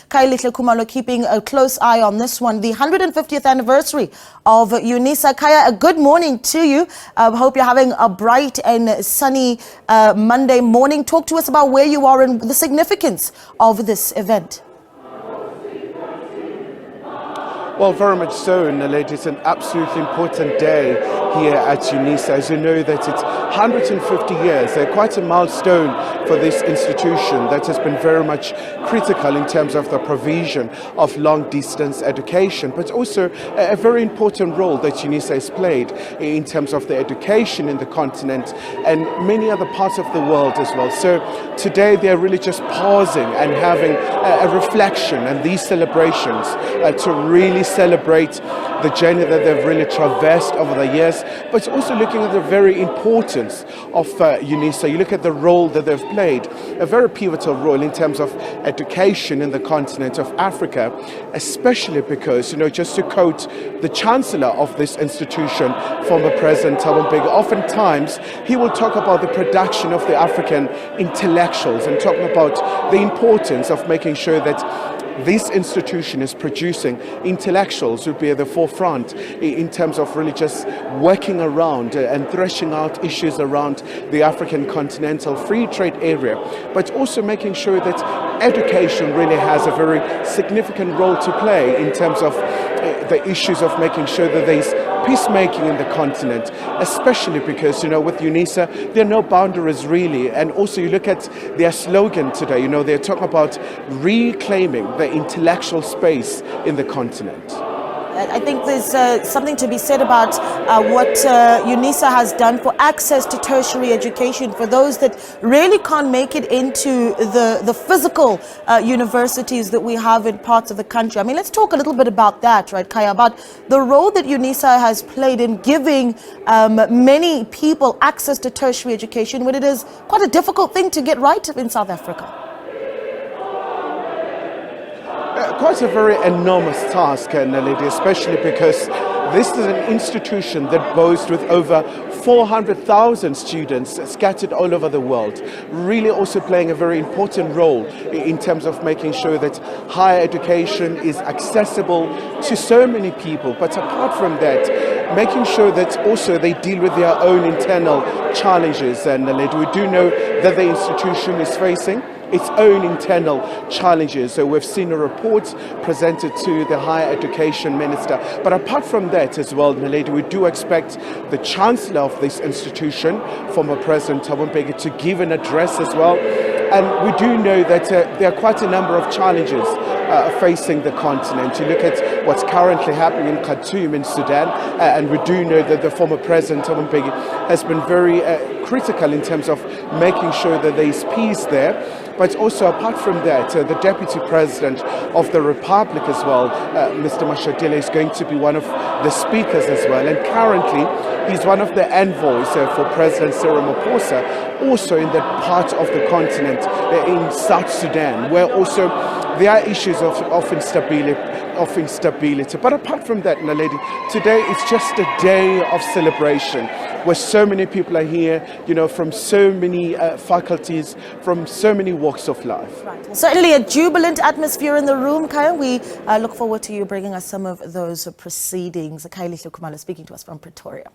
Khaya Khumalo keeping a close eye on this one. The 150th anniversary of UNISA. Khaya, a good morning to you. Hope you're having a bright and sunny Monday morning. Talk to us about where you are and the significance of this event. Well, very much so, Naledi. It's an absolutely important day here at UNISA. As you know, that it's 150 years, quite a milestone for this institution that has been very much critical in terms of the provision of long-distance education, but also a very important role that UNISA has played in terms of the education in the continent and many other parts of the world as well. So today they're really just pausing and having a reflection and these celebrations to really celebrate the journey that they've really traversed over the years, but also looking at the very importance of UNISA. You look at the role that they've played, a very pivotal role in terms of education in the continent of Africa, especially because, just to quote the Chancellor of this institution, former President Thabo Mbeki, oftentimes he will talk about the production of the African intellectuals and talking about the importance of making sure that this institution is producing intellectuals who be at the forefront in terms of really just working around and threshing out issues around the African continental free trade area, but also making sure that education really has a very significant role to play in terms of the issues of making sure that there's peacemaking in the continent, especially because, with UNISA, there are no boundaries really. And also you look at their slogan today, they're talking about reclaiming the intellectual space in the continent. I think there's something to be said about what UNISA has done for access to tertiary education for those that really can't make it into the physical universities that we have in parts of the country. I mean, let's talk a little bit about that, right, Khaya, about the role that UNISA has played in giving many people access to tertiary education when it is quite a difficult thing to get right in South Africa. Quite a very enormous task, Naledi, especially because this is an institution that boasts with over 400,000 students scattered all over the world, really also playing a very important role in terms of making sure that higher education is accessible to so many people. But apart from that, making sure that also they deal with their own internal challenges. And we do know that the institution is facing its own internal challenges. So we've seen a report presented to the Higher Education Minister. But apart from that as well, Naledi, we do expect the Chancellor of this institution, former President Thabo Mbeki, to give an address as well. And we do know that there are quite a number of challenges facing the continent. You look at what's currently happening in Khartoum in Sudan, and we do know that the former President Thabo Mbeki has been very critical in terms of making sure that there is peace there. But also apart from that, the Deputy President of the Republic as well, Mr. Mashadile, is going to be one of the speakers as well. And currently, he's one of the envoys for President Cyril Ramaphosa, also in that part of the continent, in South Sudan, where also there are issues of instability. But apart from that, Naledi, today it's just a day of celebration where so many people are here, from so many faculties, from so many walks of life. Right. Well, certainly a jubilant atmosphere in the room, Khaya. We look forward to you bringing us some of those proceedings. Khaya Khumalo speaking to us from Pretoria.